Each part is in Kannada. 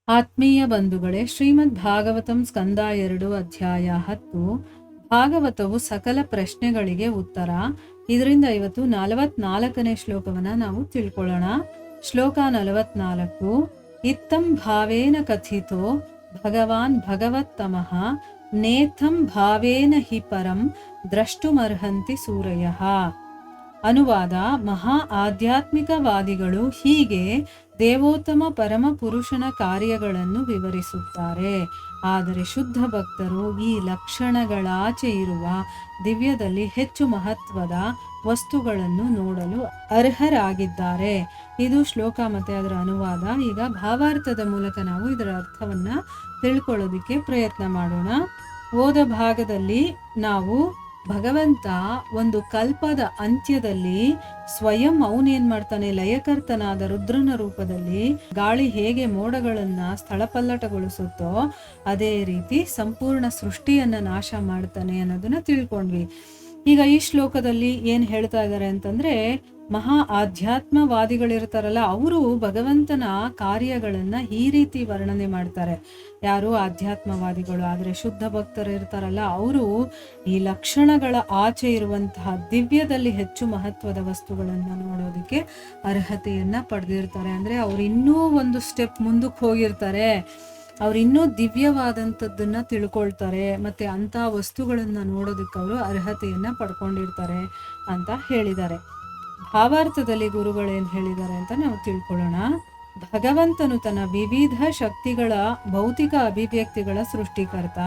ಆತ್ಮೀಯ ಬಂಧುಗಳೇ, ಶ್ರೀಮದ್ ಭಾಗವತಂ ಸ್ಕಂದ 2 ಅಧ್ಯಾಯ 10 ಭಾಗವತವು ಸಕಲ ಪ್ರಶ್ನೆಗಳಿಗೆ ಉತ್ತರ. ಇದರಿಂದ ಇವತ್ತು 44ನೇ ಶ್ಲೋಕವನ್ನ ನಾವು ತಿಳ್ಕೊಳ್ಳೋಣ. ಶ್ಲೋಕ 44. ಇತ್ತಂ ಭಾವೇನ ಕಥಿತೋ ಭಗವಾನ್ ಭಗವತ್ತಮಃ ನೇಥಂ ಭಾವೇನ ಹಿ ಪರಂ ದ್ರಷ್ಟುಮರ್ಹಂತಿ ಸೂರಯಃ. ಅನುವಾದ: ಮಹಾ ಆಧ್ಯಾತ್ಮಿಕವಾದಿಗಳು ಹೀಗೆ ದೇವೋತ್ತಮ ಪರಮ ಪುರುಷನ ಕಾರ್ಯಗಳನ್ನು ವಿವರಿಸುತ್ತಾರೆ. ಆದರೆ ಶುದ್ಧ ಭಕ್ತರು ಈ ಲಕ್ಷಣಗಳಾಚೆ ಇರುವ ದಿವ್ಯದಲ್ಲಿ ಹೆಚ್ಚು ಮಹತ್ವದ ವಸ್ತುಗಳನ್ನು ನೋಡಲು ಅರ್ಹರಾಗಿದ್ದಾರೆ. ಇದು ಶ್ಲೋಕ ಮತ್ತೆ ಅದರ ಅನುವಾದ. ಈಗ ಭಾವಾರ್ಥದ ಮೂಲಕ ನಾವು ಇದರ ಅರ್ಥವನ್ನ ತಿಳ್ಕೊಳ್ಳೋದಿಕ್ಕೆ ಪ್ರಯತ್ನ ಮಾಡೋಣ. ಓದ ಭಾಗದಲ್ಲಿ ನಾವು ಭಗವಂತ ಒಂದು ಕಲ್ಪದ ಅಂತ್ಯದಲ್ಲಿ ಸ್ವಯಂ ಅವನೇನ್ ಮಾಡ್ತಾನೆ, ಲಯಕರ್ತನಾದ ರುದ್ರನ ರೂಪದಲ್ಲಿ ಗಾಳಿ ಹೇಗೆ ಮೋಡಗಳನ್ನ ಸ್ಥಳಪಲ್ಲಟಗೊಳಿಸುತ್ತೋ ಅದೇ ರೀತಿ ಸಂಪೂರ್ಣ ಸೃಷ್ಟಿಯನ್ನ ನಾಶ ಮಾಡ್ತಾನೆ ಅನ್ನೋದನ್ನ ತಿಳ್ಕೊಂಡ್ವಿ. ಈಗ ಈ ಶ್ಲೋಕದಲ್ಲಿ ಏನ್ ಹೇಳ್ತಾ ಇದ್ದಾರೆ ಅಂತಂದ್ರೆ, ಮಹಾ ಆಧ್ಯಾತ್ಮವಾದಿಗಳಿರ್ತಾರಲ್ಲ, ಅವರು ಭಗವಂತನ ಕಾರ್ಯಗಳನ್ನ ಈ ರೀತಿ ವರ್ಣನೆ ಮಾಡ್ತಾರೆ. ಯಾರು? ಆಧ್ಯಾತ್ಮವಾದಿಗಳು. ಆದ್ರೆ ಶುದ್ಧ ಭಕ್ತರು ಇರ್ತಾರಲ್ಲ, ಅವರು ಈ ಲಕ್ಷಣಗಳ ಆಚೆ ಇರುವಂತಹ ದಿವ್ಯದಲ್ಲಿ ಹೆಚ್ಚು ಮಹತ್ವದ ವಸ್ತುಗಳನ್ನ ನೋಡೋದಕ್ಕೆ ಅರ್ಹತೆಯನ್ನ ಪಡೆದಿರ್ತಾರೆ. ಅಂದ್ರೆ ಅವ್ರು ಇನ್ನೂ ಒಂದು ಸ್ಟೆಪ್ ಮುಂದಕ್ಕೆ ಹೋಗಿರ್ತಾರೆ. ಅವ್ರು ಇನ್ನೂ ದಿವ್ಯವಾದಂಥದ್ದನ್ನ ತಿಳ್ಕೊಳ್ತಾರೆ. ಮತ್ತೆ ಅಂತ ವಸ್ತುಗಳನ್ನ ನೋಡೋದಕ್ಕೆ ಅವರು ಅರ್ಹತೆಯನ್ನ ಪಡ್ಕೊಂಡಿರ್ತಾರೆ ಅಂತ ಹೇಳಿದ್ದಾರೆ. ಭಾವಾರ್ಥದಲ್ಲಿ ಗುರುಗಳೇನ್ ಹೇಳಿದ್ದಾರೆ ಅಂತ ನಾವು ತಿಳ್ಕೊಳ್ಳೋಣ. ಭಗವಂತನು ತನ್ನ ವಿವಿಧ ಶಕ್ತಿಗಳ ಭೌತಿಕ ಅಭಿವ್ಯಕ್ತಿಗಳ ಸೃಷ್ಟಿಕರ್ತ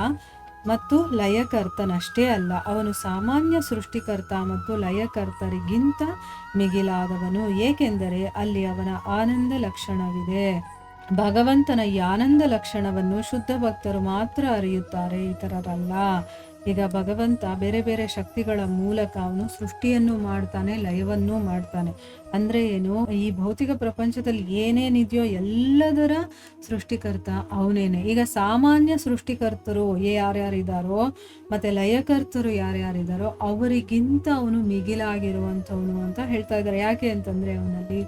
ಮತ್ತು ಲಯಕರ್ತನಷ್ಟೇ ಅಲ್ಲ, ಅವನು ಸಾಮಾನ್ಯ ಸೃಷ್ಟಿಕರ್ತ ಮತ್ತು ಲಯಕರ್ತರಿಗಿಂತ ಮಿಗಿಲಾದವನು. ಏಕೆಂದರೆ ಅಲ್ಲಿ ಅವನ ಆನಂದ ಲಕ್ಷಣವಿದೆ. ಭಗವಂತನ ಈ ಆನಂದ ಲಕ್ಷಣವನ್ನು ಶುದ್ಧ ಭಕ್ತರು ಮಾತ್ರ ಅರಿಯುತ್ತಾರೆ, ಇತರರಲ್ಲ. ಈಗ ಭಗವಂತ ಬೇರೆ ಬೇರೆ ಶಕ್ತಿಗಳ ಮೂಲಕ ಅವನು ಸೃಷ್ಟಿಯನ್ನು ಮಾಡ್ತಾನೆ, ಲಯವನ್ನೂ ಮಾಡ್ತಾನೆ. ಅಂದ್ರೆ ಏನು? ಈ ಭೌತಿಕ ಪ್ರಪಂಚದಲ್ಲಿ ಏನೇನಿದೆಯೋ ಎಲ್ಲದರ ಸೃಷ್ಟಿಕರ್ತ ಅವನೇನೆ. ಈಗ ಸಾಮಾನ್ಯ ಸೃಷ್ಟಿಕರ್ತರು ಯಾರ್ಯಾರಿದಾರೋ ಮತ್ತೆ ಲಯಕರ್ತರು ಯಾರ್ಯಾರಿದಾರೋ ಅವರಿಗಿಂತ ಅವನು ಮಿಗಿಲಾಗಿರುವಂಥವನು ಅಂತ ಹೇಳ್ತಾ ಇದ್ದಾರೆ. ಯಾಕೆ ಅಂತಂದ್ರೆ ಅವನಲ್ಲಿ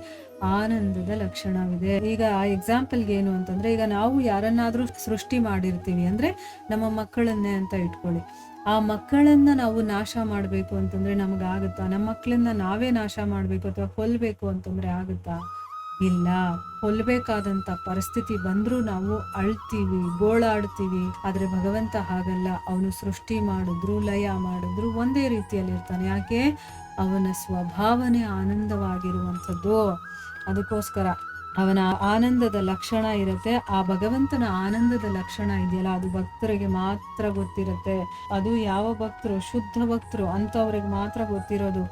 ಆನಂದದ ಲಕ್ಷಣವಿದೆ. ಈಗ ಎಕ್ಸಾಂಪಲ್ಗೆ ಏನು ಅಂತಂದ್ರೆ, ಈಗ ನಾವು ಯಾರನ್ನಾದ್ರೂ ಸೃಷ್ಟಿ ಮಾಡಿರ್ತೀವಿ ಅಂದ್ರೆ ನಮ್ಮ ಮಕ್ಕಳನ್ನೇ ಅಂತ ಇಟ್ಕೊಳ್ಳಿ. ಆ ಮಕ್ಕಳನ್ನ ನಾವು ನಾಶ ಮಾಡ್ಬೇಕು ಅಂತಂದ್ರೆ ನಮಗಾಗುತ್ತಾ? ನಮ್ಮ ಮಕ್ಕಳನ್ನ ನಾವೇ ನಾಶ ಮಾಡ್ಬೇಕು ಅಥವಾ ಕೊಲ್ಬೇಕು ಅಂತಂದ್ರೆ ಆಗುತ್ತಾ? ಇಲ್ಲ. ಕೊಲ್ಬೇಕಾದಂತ ಪರಿಸ್ಥಿತಿ ಬಂದ್ರೂ ನಾವು ಅಳ್ತೀವಿ, ಗೋಳಾಡ್ತೀವಿ. ಆದ್ರೆ ಭಗವಂತ ಹಾಗಲ್ಲ. ಅವನು ಸೃಷ್ಟಿ ಮಾಡಿದ್ರು ಲಯ ಮಾಡಿದ್ರು ಒಂದೇ ರೀತಿಯಲ್ಲಿ ಇರ್ತಾನೆ. ಯಾಕೆ? ಅವನ ಸ್ವಭಾವನೆ ಆನಂದವಾಗಿರುವಂಥದ್ದು. ಅದಕ್ಕೋಸ್ಕರ ಅವನ ಆನಂದದ ಲಕ್ಷಣ ಇರುತ್ತೆ. ಆ ಭಗವಂತನ ಆನಂದದ ಲಕ್ಷಣ ಇದೆಯಲ್ಲ, ಅದು ಭಕ್ತರಿಗೆ ಮಾತ್ರ ಗೊತ್ತಿರುತ್ತೆ. ಅದು ಯಾವ ಭಕ್ತರು? ಶುದ್ಧ ಭಕ್ತರು ಅಂತವ್ರಿಗೆ ಮಾತ್ರ ಗೊತ್ತಿರೋದು,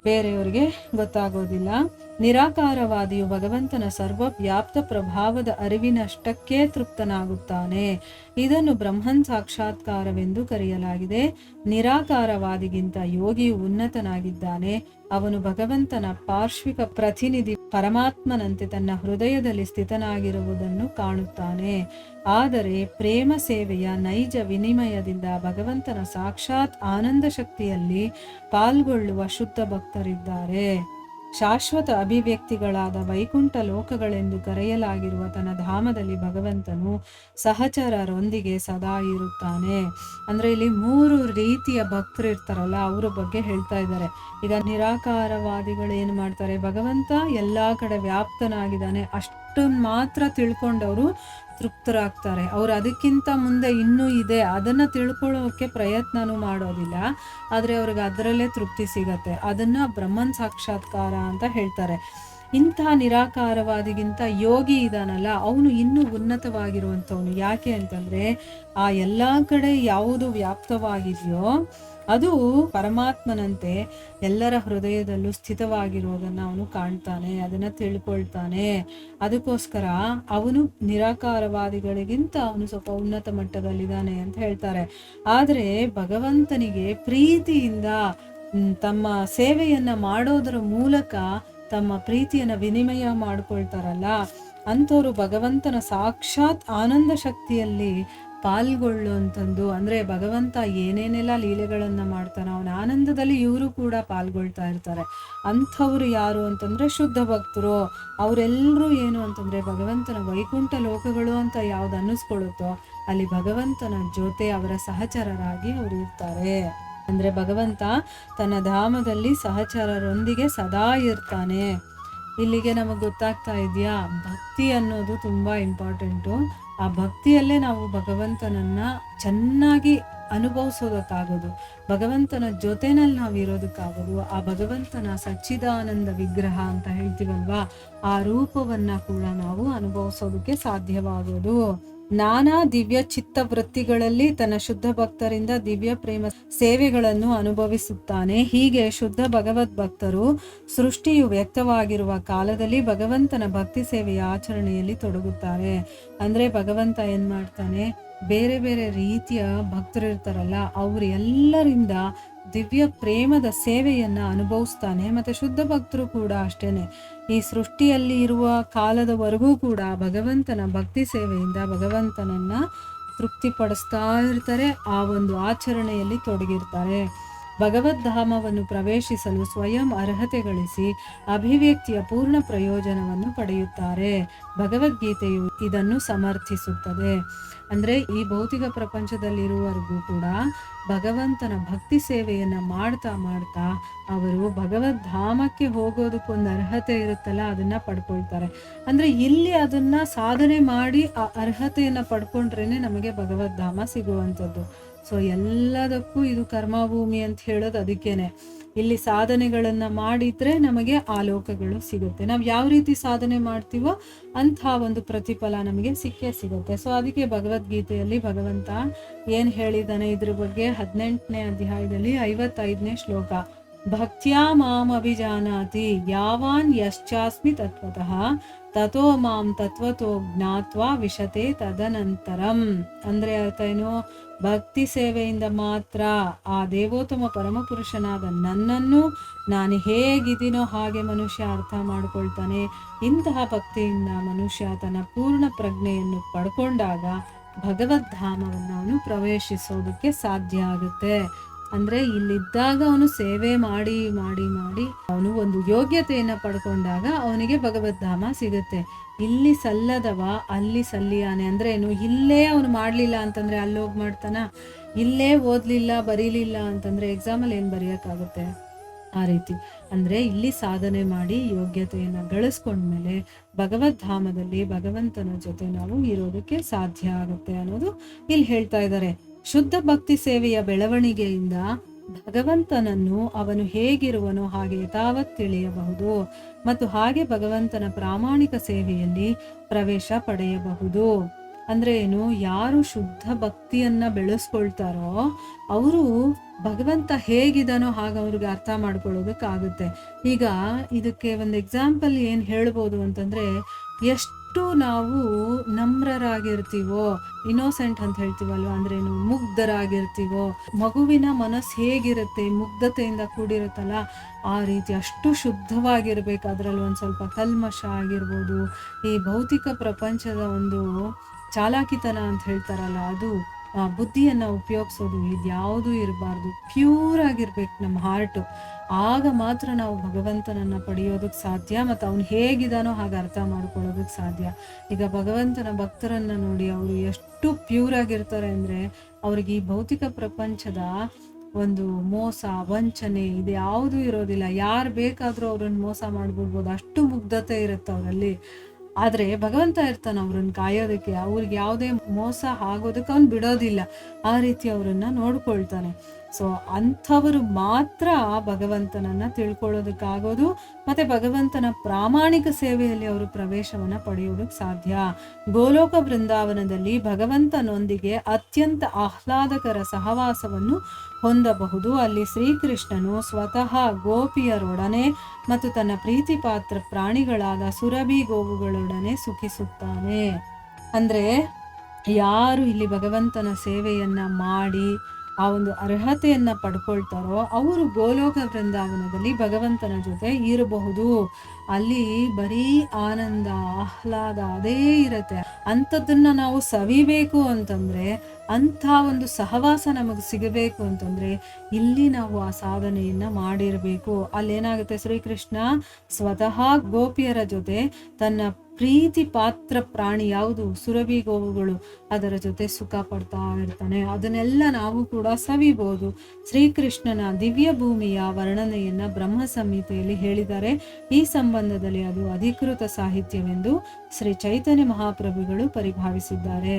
ಬೇರೆಯವರಿಗೆ ಗೊತ್ತಾಗೋದಿಲ್ಲ. ನಿರಾಕಾರವಾದಿಯು ಭಗವಂತನ ಸರ್ವವ್ಯಾಪ್ತ ಪ್ರಭಾವದ ಅರಿವಿನಷ್ಟಕ್ಕೆ ತೃಪ್ತನಾಗುತ್ತಾನೆ. ಇದನ್ನು ಬ್ರಹ್ಮನ್ ಸಾಕ್ಷಾತ್ಕಾರವೆಂದು ಕರೆಯಲಾಗಿದೆ. ನಿರಾಕಾರವಾದಿಗಿಂತ ಯೋಗಿಯು ಉನ್ನತನಾಗಿದ್ದಾನೆ. ಅವನು ಭಗವಂತನ ಪಾರ್ಶ್ವಿಕ ಪ್ರತಿನಿಧಿ ಪರಮಾತ್ಮನಂತೆ ತನ್ನ ಹೃದಯದಲ್ಲಿ ಸ್ಥಿತನಾಗಿರುವುದನ್ನು ಕಾಣುತ್ತಾನೆ. ಆದರೆ ಪ್ರೇಮ ಸೇವೆಯ ನೈಜ ವಿನಿಮಯದಿಂದ ಭಗವಂತನ ಸಾಕ್ಷಾತ್ ಆನಂದ ಶಕ್ತಿಯಲ್ಲಿ ಪಾಲ್ಗೊಳ್ಳುವ ಶುದ್ಧ ಭಕ್ತರಿದ್ದಾರೆ. ಶಾಶ್ವತ ಅಭಿವ್ಯಕ್ತಿಗಳಾದ ವೈಕುಂಠ ಲೋಕಗಳೆಂದು ಕರೆಯಲಾಗಿರುವ ತನ್ನ ಧಾಮದಲ್ಲಿ ಭಗವಂತನು ಸಹಚರರೊಂದಿಗೆ ಸದಾ ಇರುತ್ತಾನೆ. ಅಂದ್ರೆ ಇಲ್ಲಿ 3 ರೀತಿಯ ಭಕ್ತರು ಇರ್ತಾರಲ್ಲ, ಅವರ ಬಗ್ಗೆ ಹೇಳ್ತಾ ಇದ್ದಾರೆ. ಈಗ ನಿರಾಕಾರವಾದಿಗಳು ಏನು ಮಾಡ್ತಾರೆ? ಭಗವಂತ ಎಲ್ಲಾ ಕಡೆ ವ್ಯಾಪ್ತನಾಗಿದ್ದಾನೆ ಅಷ್ಟನ್ನು ಮಾತ್ರ ತಿಳ್ಕೊಂಡವರು ತೃಪ್ತರಾಗ್ತಾರೆ. ಅವ್ರು ಅದಕ್ಕಿಂತ ಮುಂದೆ ಇನ್ನೂ ಇದೆ ಅದನ್ನ ತಿಳ್ಕೊಳ್ಳೋಕೆ ಪ್ರಯತ್ನನೂ ಮಾಡೋದಿಲ್ಲ. ಆದ್ರೆ ಅವ್ರಿಗೆ ಅದರಲ್ಲೇ ತೃಪ್ತಿ ಸಿಗತ್ತೆ. ಅದನ್ನ ಬ್ರಹ್ಮನ್ ಸಾಕ್ಷಾತ್ಕಾರ ಅಂತ ಹೇಳ್ತಾರೆ. ಇಂತಹ ನಿರಾಕಾರವಾದಿಗಿಂತ ಯೋಗಿ ಇದಾನಲ್ಲ, ಅವನು ಇನ್ನೂ ಉನ್ನತವಾಗಿರುವಂಥವನು. ಯಾಕೆ ಅಂತಂದ್ರೆ ಆ ಎಲ್ಲಾ ಕಡೆ ಯಾವುದು ವ್ಯಾಪ್ತವಾಗಿದೆಯೋ ಅದು ಪರಮಾತ್ಮನಂತೆ ಎಲ್ಲರ ಹೃದಯದಲ್ಲೂ ಸ್ಥಿತವಾಗಿರೋದನ್ನ ಅವನು ಕಾಣ್ತಾನೆ, ಅದನ್ನ ತಿಳ್ಕೊಳ್ತಾನೆ. ಅದಕ್ಕೋಸ್ಕರ ಅವನು ನಿರಾಕಾರವಾದಿಗಳಿಗಿಂತ ಅವನು ಸ್ವಲ್ಪ ಉನ್ನತ ಮಟ್ಟದಲ್ಲಿದ್ದಾನೆ ಅಂತ ಹೇಳ್ತಾರೆ. ಆದ್ರೆ ಭಗವಂತನಿಗೆ ಪ್ರೀತಿಯಿಂದ ತಮ್ಮ ಸೇವೆಯನ್ನ ಮಾಡೋದರ ಮೂಲಕ ತಮ್ಮ ಪ್ರೀತಿಯನ್ನ ವಿನಿಮಯ ಮಾಡ್ಕೊಳ್ತಾರಲ್ಲ, ಅಂಥವ್ರು ಭಗವಂತನ ಸಾಕ್ಷಾತ್ ಆನಂದ ಶಕ್ತಿಯಲ್ಲಿ ಪಾಲ್ಗೊಳ್ಳುವಂಥದ್ದು. ಅಂದರೆ ಭಗವಂತ ಏನೇನೆಲ್ಲ ಲೀಲೆಗಳನ್ನು ಮಾಡ್ತಾನೆ ಅವನ ಆನಂದದಲ್ಲಿ ಇವರು ಕೂಡ ಪಾಲ್ಗೊಳ್ತಾ ಇರ್ತಾರೆ. ಅಂಥವ್ರು ಯಾರು ಅಂತಂದರೆ ಶುದ್ಧ ಭಕ್ತರು. ಅವರೆಲ್ಲರೂ ಏನು ಅಂತಂದರೆ ಭಗವಂತನ ವೈಕುಂಠ ಲೋಕಗಳು ಅಂತ ಯಾವ್ದು ಅನ್ನಿಸ್ಕೊಳ್ಳುತ್ತೋ ಅಲ್ಲಿ ಭಗವಂತನ ಜೊತೆ ಅವರ ಸಹಚರರಾಗಿ ಅವರು ಇರ್ತಾರೆ. ಅಂದರೆ ಭಗವಂತ ತನ್ನ ಧಾಮದಲ್ಲಿ ಸಹಚರರೊಂದಿಗೆ ಸದಾ ಇರ್ತಾನೆ. ಇಲ್ಲಿಗೆ ನಮಗೆ ಗೊತ್ತಾಗ್ತಾ ಇದೆಯಾ, ಭಕ್ತಿ ಅನ್ನೋದು ತುಂಬ ಇಂಪಾರ್ಟೆಂಟು. ಆ ಭಕ್ತಿಯಲ್ಲೇ ನಾವು ಭಗವಂತನನ್ನ ಚೆನ್ನಾಗಿ ಅನುಭವಿಸೋದಕ್ಕಾಗೋದು, ಭಗವಂತನ ಜೊತೆನಲ್ಲಿ ನಾವು ಇರೋದಕ್ಕಾಗೋದು, ಆ ಭಗವಂತನ ಸಚ್ಚಿದಾನಂದ ವಿಗ್ರಹ ಅಂತ ಹೇಳ್ತೀವಲ್ವಾ, ಆ ರೂಪವನ್ನ ಕೂಡ ನಾವು ಅನುಭವಿಸೋದಕ್ಕೆ ಸಾಧ್ಯವಾಗೋದು. ನಾನಾ ದಿವ್ಯ ಚಿತ್ತ ವೃತ್ತಿಗಳಲ್ಲಿ ತನ್ನ ಶುದ್ಧ ಭಕ್ತರಿಂದ ದಿವ್ಯ ಪ್ರೇಮ ಸೇವೆಗಳನ್ನು ಅನುಭವಿಸುತ್ತಾನೆ. ಹೀಗೆ ಶುದ್ಧ ಭಗವದ್ ಭಕ್ತರು ಸೃಷ್ಟಿಯು ವ್ಯಕ್ತವಾಗಿರುವ ಕಾಲದಲ್ಲಿ ಭಗವಂತನ ಭಕ್ತಿ ಸೇವೆಯ ಆಚರಣೆಯಲ್ಲಿ ತೊಡಗುತ್ತಾರೆ. ಅಂದ್ರೆ ಭಗವಂತ ಏನ್ ಮಾಡ್ತಾನೆ, ಬೇರೆ ಬೇರೆ ರೀತಿಯ ಭಕ್ತರು ಇರ್ತಾರಲ್ಲ ಅವ್ರು ಎಲ್ಲರಿಂದ ದಿವ್ಯ ಪ್ರೇಮದ ಸೇವೆಯನ್ನ ಅನುಭವಿಸ್ತಾನೆ. ಮತ್ತೆ ಶುದ್ಧ ಭಕ್ತರು ಕೂಡ ಅಷ್ಟೇನೆ, ಈ ಸೃಷ್ಟಿಯಲ್ಲಿ ಇರುವ ಕಾಲದವರೆಗೂ ಕೂಡ ಭಗವಂತನ ಭಕ್ತಿ ಸೇವೆಯಿಂದ ಭಗವಂತನನ್ನ ತೃಪ್ತಿಪಡಿಸ್ತಾ ಇರ್ತಾರೆ, ಆ ಒಂದು ಆಚರಣೆಯಲ್ಲಿ ತೊಡಗಿರ್ತಾರೆ. ಭಗವದ್ಧಾಮವನ್ನು ಪ್ರವೇಶಿಸಲು ಸ್ವಯಂ ಅರ್ಹತೆ ಗಳಿಸಿ ಅಭಿವ್ಯಕ್ತಿಯ ಪೂರ್ಣ ಪ್ರಯೋಜನವನ್ನು ಪಡೆಯುತ್ತಾರೆ. ಭಗವದ್ಗೀತೆಯು ಇದನ್ನು ಸಮರ್ಥಿಸುತ್ತದೆ. ಅಂದ್ರೆ ಈ ಭೌತಿಕ ಪ್ರಪಂಚದಲ್ಲಿರುವವರೆಗೂ ಕೂಡ ಭಗವಂತನ ಭಕ್ತಿ ಸೇವೆಯನ್ನ ಮಾಡ್ತಾ ಮಾಡ್ತಾ ಅವರು ಭಗವದ್ಧಾಮಕ್ಕೆ ಹೋಗೋದಕ್ಕೊಂದು ಅರ್ಹತೆ ಇರುತ್ತಲ್ಲ ಅದನ್ನ ಪಡ್ಕೊಳ್ತಾರೆ. ಅಂದ್ರೆ ಇಲ್ಲಿ ಅದನ್ನ ಸಾಧನೆ ಮಾಡಿ ಆ ಅರ್ಹತೆಯನ್ನ ಪಡ್ಕೊಂಡ್ರೇನೆ ನಮಗೆ ಭಗವದ್ಧಾಮ ಸಿಗುವಂಥದ್ದು. ಸೊ ಎಲ್ಲದಕ್ಕೂ ಇದು ಕರ್ಮಭೂಮಿ ಅಂತ ಹೇಳೋದು ಅದಕ್ಕೇನೆ. ಇಲ್ಲಿ ಸಾಧನೆಗಳನ್ನ ಮಾಡಿದ್ರೆ ನಮಗೆ ಆ ಲೋಕಗಳು ಸಿಗುತ್ತೆ. ನಾವು ಯಾವ ರೀತಿ ಸಾಧನೆ ಮಾಡ್ತೀವೋ ಅಂಥ ಒಂದು ಪ್ರತಿಫಲ ನಮಗೆ ಸಿಕ್ಕೇ ಸಿಗುತ್ತೆ. ಸೊ ಅದಕ್ಕೆ ಭಗವದ್ಗೀತೆಯಲ್ಲಿ ಭಗವಂತ ಏನ್ ಹೇಳಿದಾನೆ ಇದ್ರ ಬಗ್ಗೆ 18ನೇ ಅಧ್ಯಾಯದಲ್ಲಿ 55ನೇ ಶ್ಲೋಕ, ಭಕ್ತ್ಯಾ ಮಾಂ ಅಭಿಜಾನಾತಿ ಯಾವಾನ್ ಯಶ್ಚಾಸ್ಮಿ ತತ್ವತಃ ತಥೋ ಮಾಂ ತತ್ವತೋ ಜ್ಞಾತ್ವಾ ವಿಶತೆ ತದನಂತರಂ. ಅಂದ್ರೆ ಅರ್ಥ ಏನು, ಭಕ್ತಿ ಸೇವೆಯಿಂದ ಮಾತ್ರ ಆ ದೇವೋತ್ತಮ ಪರಮಪುರುಷನಾದ ನನ್ನನ್ನು ನಾನು ಹೇಗಿದ್ದೀನೋ ಹಾಗೆ ಮನುಷ್ಯ ಅರ್ಥ ಮಾಡ್ಕೊಳ್ತಾನೆ. ಇಂತಹ ಭಕ್ತಿಯಿಂದ ಮನುಷ್ಯ ತನ್ನ ಪೂರ್ಣ ಪ್ರಜ್ಞೆಯನ್ನು ಪಡ್ಕೊಂಡಾಗ ಭಗವದ್ಧಾಮವನ್ನು ಅವನು ಪ್ರವೇಶಿಸೋದಕ್ಕೆ ಸಾಧ್ಯ ಆಗುತ್ತೆ. ಅಂದ್ರೆ ಇಲ್ಲಿದ್ದಾಗ ಅವನು ಸೇವೆ ಮಾಡಿ ಮಾಡಿ ಮಾಡಿ ಅವನು ಒಂದು ಯೋಗ್ಯತೆಯನ್ನ ಪಡ್ಕೊಂಡಾಗ ಅವನಿಗೆ ಭಗವದ್ಧಾಮ ಸಿಗುತ್ತೆ. ಇಲ್ಲಿ ಸಲ್ಲದವ ಅಲ್ಲಿ ಸಲ್ಲಿಯಾನೆ ಅಂದ್ರೆ ಏನು, ಇಲ್ಲೇ ಅವನು ಮಾಡ್ಲಿಲ್ಲ ಅಂತಂದ್ರೆ ಅಲ್ಲಿ ಹೋಗಿ ಮಾಡ್ತಾನ, ಇಲ್ಲೇ ಓದ್ಲಿಲ್ಲ ಬರೀಲಿಲ್ಲ ಅಂತಂದ್ರೆ ಎಕ್ಸಾಮಲ್ಲಿ ಏನ್ ಬರೆಯಕ್ಕಾಗುತ್ತೆ. ಆ ರೀತಿ ಅಂದ್ರೆ ಇಲ್ಲಿ ಸಾಧನೆ ಮಾಡಿ ಯೋಗ್ಯತೆಯನ್ನ ಗಳಿಸ್ಕೊಂಡ್ಮೇಲೆ ಭಗವದ್ಧಾಮದಲ್ಲಿ ಭಗವಂತನ ಜೊತೆ ನಾವು ಇರೋದಕ್ಕೆ ಸಾಧ್ಯ ಆಗುತ್ತೆ ಅನ್ನೋದು ಇಲ್ಲಿ ಹೇಳ್ತಾ ಇದ್ದಾರೆ. ಶುದ್ಧ ಭಕ್ತಿ ಸೇವೆಯ ಬೆಳವಣಿಗೆಯಿಂದ ಭಗವಂತನನ್ನು ಅವನು ಹೇಗಿರುವನೋ ಹಾಗೆ ಯಥಾವತ್ ತಿಳಿಯಬಹುದು ಮತ್ತು ಹಾಗೆ ಭಗವಂತನ ಪ್ರಾಮಾಣಿಕ ಸೇವೆಯಲ್ಲಿ ಪ್ರವೇಶ ಪಡೆಯಬಹುದು. ಅಂದ್ರೆ ಏನು, ಯಾರು ಶುದ್ಧ ಭಕ್ತಿಯನ್ನ ಬೆಳೆಸ್ಕೊಳ್ತಾರೋ ಅವರು ಭಗವಂತ ಹೇಗಿದಾನೋ ಹಾಗೆ ಅವ್ರಿಗೆ ಅರ್ಥ ಮಾಡ್ಕೊಳ್ಳೋದಕ್ಕಾಗುತ್ತೆ. ಈಗ ಇದಕ್ಕೆ ಒಂದು ಎಕ್ಸಾಂಪಲ್ ಏನ್ ಹೇಳ್ಬೋದು ಅಂತಂದ್ರೆ, ಎಷ್ಟು ನಾವು ನಮ್ರರಾಗಿರ್ತೀವೋ, ಇನ್ನೋಸೆಂಟ್ ಅಂತ ಹೇಳ್ತೀವಲ್ವ, ಅಂದ್ರೇನು ಮುಗ್ಧರಾಗಿರ್ತೀವೋ, ಮಗುವಿನ ಮನಸ್ಸು ಹೇಗಿರುತ್ತೆ ಮುಗ್ಧತೆಯಿಂದ ಕೂಡಿರುತ್ತಲ್ಲ ಆ ರೀತಿ ಅಷ್ಟು ಶುದ್ಧವಾಗಿರ್ಬೇಕು. ಅದ್ರಲ್ಲಿ ಒಂದ್ ಸ್ವಲ್ಪ ಕಲ್ಮಶ ಆಗಿರ್ಬೋದು, ಈ ಭೌತಿಕ ಪ್ರಪಂಚದ ಒಂದು ಚಾಲಾಕಿತನ ಅಂತ ಹೇಳ್ತಾರಲ್ಲ ಅದು, ಬುದ್ಧಿಯನ್ನ ಉಪಯೋಗಿಸೋದು, ಇದ್ಯಾವುದೂ ಇರಬಾರ್ದು. ಪ್ಯೂರ್ ಆಗಿರ್ಬೇಕು ನಮ್ಮ ಹಾರ್ಟು. ಆಗ ಮಾತ್ರ ನಾವು ಭಗವಂತನನ್ನ ಪಡೆಯೋದಕ್ಕೆ ಸಾಧ್ಯ ಮತ್ತು ಅವನು ಹೇಗಿದಾನೋ ಹಾಗೆ ಅರ್ಥ ಮಾಡ್ಕೊಳ್ಳೋದಕ್ಕೆ ಸಾಧ್ಯ. ಈಗ ಭಗವಂತನ ಭಕ್ತರನ್ನ ನೋಡಿ, ಅವರು ಎಷ್ಟು ಪ್ಯೂರ್ ಆಗಿರ್ತಾರೆ ಅಂದ್ರೆ ಅವ್ರಿಗೆ ಈ ಭೌತಿಕ ಪ್ರಪಂಚದ ಒಂದು ಮೋಸ ವಂಚನೆ ಇದು ಯಾವುದೂ ಇರೋದಿಲ್ಲ. ಯಾರು ಬೇಕಾದ್ರೂ ಅವ್ರನ್ನ ಮೋಸ ಮಾಡ್ಬಿಡ್ಬೋದು, ಅಷ್ಟು ಮುಗ್ಧತೆ ಇರುತ್ತೆ ಅವರಲ್ಲಿ. ಆದ್ರೆ ಭಗವಂತ ಇರ್ತಾನೆ ಅವ್ರನ್ನ ಕಾಯೋದಕ್ಕೆ, ಅವ್ರಿಗೆ ಯಾವುದೇ ಮೋಸ ಆಗೋದಕ್ಕೆ ಅವ್ನು ಬಿಡೋದಿಲ್ಲ, ಆ ರೀತಿ ಅವರನ್ನ ನೋಡ್ಕೊಳ್ತಾನೆ. ಸೊ ಅಂಥವರು ಮಾತ್ರ ಭಗವಂತನನ್ನ ತಿಳ್ಕೊಳ್ಳೋದಕ್ಕಾಗೋದು ಮತ್ತೆ ಭಗವಂತನ ಪ್ರಾಮಾಣಿಕ ಸೇವೆಯಲ್ಲಿ ಅವರು ಪ್ರವೇಶವನ್ನ ಪಡೆಯೋದಕ್ಕೆ ಸಾಧ್ಯ. ಗೋಲೋಕ ಬೃಂದಾವನದಲ್ಲಿ ಭಗವಂತನೊಂದಿಗೆ ಅತ್ಯಂತ ಆಹ್ಲಾದಕರ ಸಹವಾಸವನ್ನು ಹೊಂದಬಹುದು. ಅಲ್ಲಿ ಶ್ರೀಕೃಷ್ಣನು ಸ್ವತಃ ಗೋಪಿಯರೊಡನೆ ಮತ್ತು ತನ್ನ ಪ್ರೀತಿ ಪಾತ್ರ ಪ್ರಾಣಿಗಳಾದ ಸುರಭಿ ಗೋವುಗಳೊಡನೆ ಸುಖಿಸುತ್ತಾನೆ. ಅಂದ್ರೆ ಯಾರು ಇಲ್ಲಿ ಭಗವಂತನ ಸೇವೆಯನ್ನ ಮಾಡಿ ಆ ಒಂದು ಅರ್ಹತೆಯನ್ನ ಪಡ್ಕೊಳ್ತಾರೋ ಅವರು ಗೋಲೋಕ ವೃಂದಾವನದಲ್ಲಿ ಭಗವಂತನ ಜೊತೆ ಇರಬಹುದು. ಅಲ್ಲಿ ಬರೀ ಆನಂದ ಆಹ್ಲಾದ ಅದೇ ಇರತ್ತೆ. ಅಂಥದ್ದನ್ನ ನಾವು ಸವಿಬೇಕು ಅಂತಂದ್ರೆ, ಅಂಥ ಒಂದು ಸಹವಾಸ ನಮಗೆ ಸಿಗಬೇಕು ಅಂತಂದ್ರೆ ಇಲ್ಲಿ ನಾವು ಆ ಸಾಧನೆಯನ್ನ ಮಾಡಿರಬೇಕು. ಅಲ್ಲೇನಾಗುತ್ತೆ, ಶ್ರೀಕೃಷ್ಣ ಸ್ವತಃ ಗೋಪಿಯರ ಜೊತೆ ತನ್ನ ಪ್ರೀತಿ ಪಾತ್ರ ಪ್ರಾಣಿ ಯಾವುದು, ಸುರಭಿ ಗೋವುಗಳು, ಅದರ ಜೊತೆ ಸುಖ ಪಡ್ತಾ ಇರ್ತಾನೆ. ಅದನ್ನೆಲ್ಲ ನಾವು ಕೂಡ ಸವಿಬಹುದು. ಶ್ರೀಕೃಷ್ಣನ ದಿವ್ಯ ಭೂಮಿಯ ವರ್ಣನೆಯನ್ನ ಬ್ರಹ್ಮ ಸಂಹಿತೆಯಲ್ಲಿ ಹೇಳಿದ್ದಾರೆ. ಈ ಸಂಬಂಧದಲ್ಲಿ ಅದು ಅಧಿಕೃತ ಸಾಹಿತ್ಯವೆಂದು ಶ್ರೀ ಚೈತನ್ಯ ಮಹಾಪ್ರಭುಗಳು ಪರಿಭಾವಿಸಿದ್ದಾರೆ.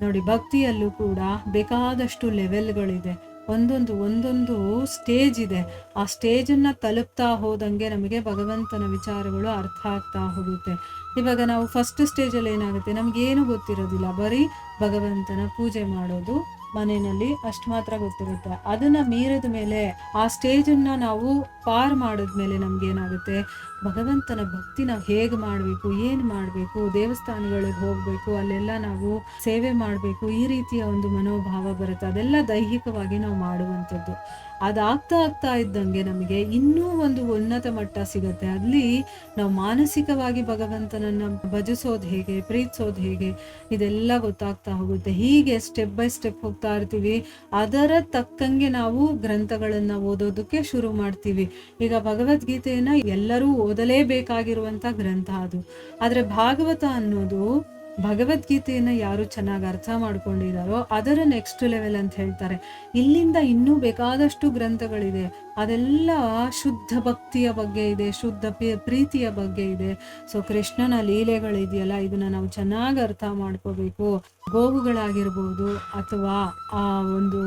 ನೋಡಿ, ಭಕ್ತಿಯಲ್ಲೂ ಕೂಡ ಬೇಕಾದಷ್ಟು ಲೆವೆಲ್ಗಳಿದೆ. ಒಂದೊಂದು ಸ್ಟೇಜ್ ಇದೆ. ಆ ಸ್ಟೇಜನ್ನ ತಲುಪ್ತಾ ಹೋದಂಗೆ ನಮಗೆ ಭಗವಂತನ ವಿಚಾರಗಳು ಅರ್ಥ ಆಗ್ತಾ ಹೋಗುತ್ತೆ. ಇವಾಗ ನಾವು ಫಸ್ಟ್ ಸ್ಟೇಜಲ್ಲಿ ಏನಾಗುತ್ತೆ, ನಮಗೇನು ಗೊತ್ತಿರೋದಿಲ್ಲ, ಬರೀ ಭಗವಂತನ ಪೂಜೆ ಮಾಡೋದು ಮನೆಯಲ್ಲಿ ಅಷ್ಟು ಮಾತ್ರ ಗೊತ್ತಿರುತ್ತೆ. ಅದನ್ನ ಮೀರಿದ ಮೇಲೆ ಆ ಸ್ಟೇಜನ್ನ ನಾವು ಪಾರ್ ಮಾಡಿದ್ಮೇಲೆ ನಮ್ಗೆ ಏನಾಗುತ್ತೆ, ಭಗವಂತನ ಭಕ್ತಿ ನಾವು ಹೇಗೆ ಮಾಡಬೇಕು, ಏನು ಮಾಡಬೇಕು, ದೇವಸ್ಥಾನಗಳಿಗೆ ಹೋಗ್ಬೇಕು, ಅಲ್ಲೆಲ್ಲ ನಾವು ಸೇವೆ ಮಾಡಬೇಕು, ಈ ರೀತಿಯ ಒಂದು ಮನೋಭಾವ ಬರುತ್ತೆ. ಅದೆಲ್ಲ ದೈಹಿಕವಾಗಿ ನಾವು ಮಾಡುವಂಥದ್ದು. ಅದಾಗ್ತಾ ಇದ್ದಂಗೆ ನಮಗೆ ಇನ್ನೂ ಒಂದು ಉನ್ನತ ಮಟ್ಟ ಸಿಗತ್ತೆ. ಅಲ್ಲಿ ನಾವು ಮಾನಸಿಕವಾಗಿ ಭಗವಂತನನ್ನ ಭಜಿಸೋದು ಹೇಗೆ, ಪ್ರೀತಿಸೋದು ಹೇಗೆ, ಇದೆಲ್ಲ ಗೊತ್ತಾಗ್ತಾ ಹೋಗುತ್ತೆ. ಹೀಗೆ ಸ್ಟೆಪ್ ಬೈ ಸ್ಟೆಪ್ ಹೋಗ್ತಾ ಇರ್ತೀವಿ. ಅದರ ತಕ್ಕಂಗೆ ನಾವು ಗ್ರಂಥಗಳನ್ನ ಓದೋದಕ್ಕೆ ಶುರು ಮಾಡ್ತೀವಿ. ಈಗ ಭಗವದ್ಗೀತೆಯನ್ನ ಎಲ್ಲರೂ ಓದಲೇಬೇಕಾಗಿರುವಂತ ಗ್ರಂಥ ಅದು. ಆದ್ರೆ ಭಾಗವತ ಅನ್ನೋದು, ಭಗವದ್ಗೀತೆಯನ್ನ ಯಾರು ಚೆನ್ನಾಗಿ ಅರ್ಥ ಮಾಡ್ಕೊಂಡಿದಾರೋ ಅದರ ನೆಕ್ಸ್ಟ್ ಲೆವೆಲ್ ಅಂತ ಹೇಳ್ತಾರೆ. ಇಲ್ಲಿಂದ ಇನ್ನೂ ಬೇಕಾದಷ್ಟು ಗ್ರಂಥಗಳಿದೆ. ಅದೆಲ್ಲ ಶುದ್ಧ ಭಕ್ತಿಯ ಬಗ್ಗೆ ಇದೆ, ಶುದ್ಧ ಪ್ರೀತಿಯ ಬಗ್ಗೆ ಇದೆ. ಸೊ ಕೃಷ್ಣನ ಲೀಲೆಗಳಿದೆಯಲ್ಲ, ಇದನ್ನ ನಾವು ಚೆನ್ನಾಗಿ ಅರ್ಥ ಮಾಡ್ಕೋಬೇಕು. ಗೋವುಗಳಾಗಿರ್ಬೋದು ಅಥವಾ ಆ ಒಂದು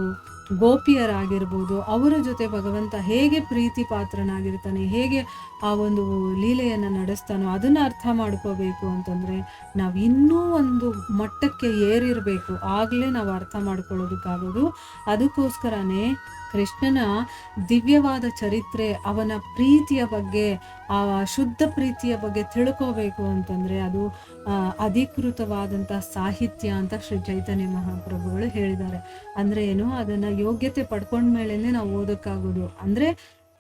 ಗೋಪಿಯರಾಗಿರ್ಬೋದು, ಅವರ ಜೊತೆ ಭಗವಂತ ಹೇಗೆ ಪ್ರೀತಿ ಪಾತ್ರನಾಗಿರ್ತಾನೆ, ಹೇಗೆ ಆ ಒಂದು ಲೀಲೆಯನ್ನ ನಡೆಸ್ತಾನೋ ಅದನ್ನ ಅರ್ಥ ಮಾಡ್ಕೋಬೇಕು ಅಂತಂದ್ರೆ ನಾವು ಇನ್ನೂ ಒಂದು ಮಟ್ಟಕ್ಕೆ ಏರಿರ್ಬೇಕು. ಆಗ್ಲೇ ನಾವು ಅರ್ಥ ಮಾಡ್ಕೊಳ್ಳೋದಕ್ಕಾಗೋದು. ಅದಕ್ಕೋಸ್ಕರನೇ ಕೃಷ್ಣನ ದಿವ್ಯವಾದ ಚರಿತ್ರೆ, ಅವನ ಪ್ರೀತಿಯ ಬಗ್ಗೆ, ಆ ಶುದ್ಧ ಪ್ರೀತಿಯ ಬಗ್ಗೆ ತಿಳ್ಕೋಬೇಕು ಅಂತಂದ್ರೆ ಅದು ಅಧಿಕೃತವಾದಂಥ ಸಾಹಿತ್ಯ ಅಂತ ಶ್ರೀ ಚೈತನ್ಯ ಮಹಾಪ್ರಭುಗಳು ಹೇಳಿದ್ದಾರೆ. ಅಂದ್ರೆ ಏನು, ಅದನ್ನ ಯೋಗ್ಯತೆ ಪಡ್ಕೊಂಡ್ಮೇಲೆ ನಾವು ಓದಕ್ಕಾಗೋದು. ಅಂದ್ರೆ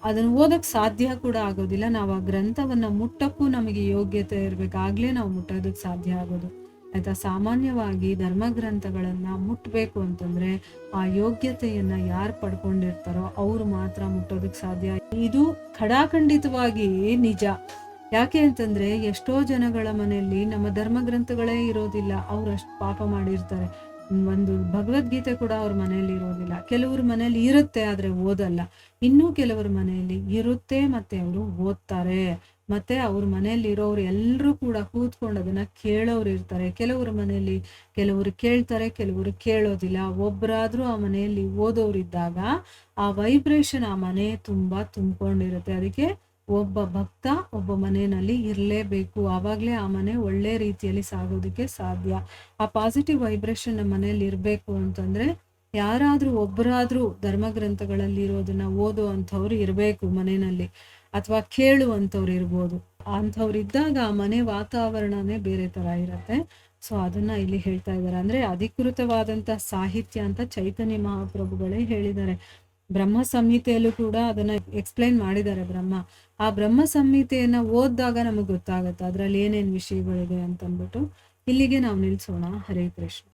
ಅದನ್ನ ಓದಕ್ ಸಾಧ್ಯ ಕೂಡ ಆಗೋದಿಲ್ಲ. ನಾವು ಆ ಗ್ರಂಥವನ್ನ ಮುಟ್ಟಕ್ಕೂ ನಮಗೆ ಯೋಗ್ಯತೆ ಇರ್ಬೇಕು, ಆಗ್ಲೇ ನಾವು ಮುಟ್ಟೋದಕ್ಕೆ ಸಾಧ್ಯ ಆಗೋದು. ಆಯ್ತಾ? ಸಾಮಾನ್ಯವಾಗಿ ಧರ್ಮಗ್ರಂಥಗಳನ್ನ ಮುಟ್ಟಬೇಕು ಅಂತಂದ್ರೆ ಆ ಯೋಗ್ಯತೆಯನ್ನ ಯಾರು ಪಡ್ಕೊಂಡಿರ್ತಾರೋ ಅವ್ರು ಮಾತ್ರ ಮುಟ್ಟೋದಕ್ಕೆ ಸಾಧ್ಯ. ಇದು ಖಡಾಖಂಡಿತವಾಗಿ ನಿಜ. ಯಾಕೆ ಅಂತಂದ್ರೆ ಎಷ್ಟೋ ಜನಗಳ ಮನೆಯಲ್ಲಿ ನಮ್ಮ ಧರ್ಮಗ್ರಂಥಗಳೇ ಇರೋದಿಲ್ಲ. ಅವ್ರು ಅಷ್ಟು ಪಾಪ ಮಾಡಿರ್ತಾರೆ. ಒಂದು ಭಗವದ್ಗೀತೆ ಕೂಡ ಅವ್ರ ಮನೆಯಲ್ಲಿ ಇರೋದಿಲ್ಲ. ಕೆಲವ್ರ ಮನೆಯಲ್ಲಿ ಇರುತ್ತೆ ಆದ್ರೆ ಓದಲ್ಲ. ಇನ್ನೂ ಕೆಲವ್ರ ಮನೆಯಲ್ಲಿ ಇರುತ್ತೆ ಮತ್ತೆ ಅವರು ಓದ್ತಾರೆ. ಮತ್ತೆ ಅವ್ರ ಮನೆಯಲ್ಲಿ ಇರೋರು ಎಲ್ಲರೂ ಕೂಡ ಕೂತ್ಕೊಂಡು ಅದನ್ನ ಕೇಳೋರು ಇರ್ತಾರೆ. ಕೆಲವ್ರ ಮನೆಯಲ್ಲಿ ಕೆಲವರು ಕೇಳ್ತಾರೆ, ಕೆಲವರು ಕೇಳೋದಿಲ್ಲ. ಒಬ್ರಾದ್ರೂ ಆ ಮನೆಯಲ್ಲಿ ಓದೋರಿದ್ದಾಗ ಆ ವೈಬ್ರೇಷನ್ ಆ ಮನೆ ತುಂಬಾ ತುಂಬಿಕೊಂಡಿರುತ್ತೆ. ಅದಕ್ಕೆ ಒಬ್ಬ ಭಕ್ತ ಒಬ್ಬ ಮನೆಯಲ್ಲಿ ಇರಲೇಬೇಕು. ಆವಾಗಲೇ ಆ ಮನೆ ಒಳ್ಳೆ ರೀತಿಯಲ್ಲಿ ಸಾಗೋದಕ್ಕೆ ಸಾಧ್ಯ. ಆ ಪಾಸಿಟಿವ್ ವೈಬ್ರೇಷನ್ ನಮ್ಮ ಮನೆಯಲ್ಲಿ ಇರಬೇಕು ಅಂತಂದ್ರೆ ಯಾರಾದ್ರೂ ಒಬ್ಬರಾದ್ರೂ ಧರ್ಮಗ್ರಂಥಗಳಲ್ಲಿ ಇರೋದನ್ನ ಓದೋ ಅಂಥವ್ರು ಇರಬೇಕು ಮನೆಯಲ್ಲಿ, ಅಥವಾ ಕೇಳುವಂಥವ್ರು ಇರ್ಬೋದು. ಅಂಥವ್ರು ಇದ್ದಾಗ ಆ ಮನೆ ವಾತಾವರಣನೇ ಬೇರೆ ತರ ಇರತ್ತೆ. ಸೊ ಅದನ್ನ ಇಲ್ಲಿ ಹೇಳ್ತಾ ಇದ್ದಾರೆ. ಅಂದ್ರೆ ಅಧಿಕೃತವಾದಂತ ಸಾಹಿತ್ಯ ಅಂತ ಚೈತನ್ಯ ಮಹಾಪ್ರಭುಗಳೇ ಹೇಳಿದ್ದಾರೆ. ಬ್ರಹ್ಮ ಸಂಹಿತೆಯಲ್ಲೂ ಕೂಡ ಅದನ್ನ ಎಕ್ಸ್ಪ್ಲೈನ್ ಮಾಡಿದ್ದಾರೆ ಬ್ರಹ್ಮ. ಆ ಬ್ರಹ್ಮ ಸಂಹಿತೆಯನ್ನ ಓದಿದಾಗ ನಮಗೆ ಗೊತ್ತಾಗತ್ತೆ ಅದ್ರಲ್ಲಿ ಏನೇನ್ ವಿಷಯಗಳಿದೆ ಅಂತಂದ್ಬಿಟ್ಟು. ಇಲ್ಲಿಗೆ ನಾವು ನಿಲ್ಸೋಣ. ಹರೇ ಕೃಷ್ಣ.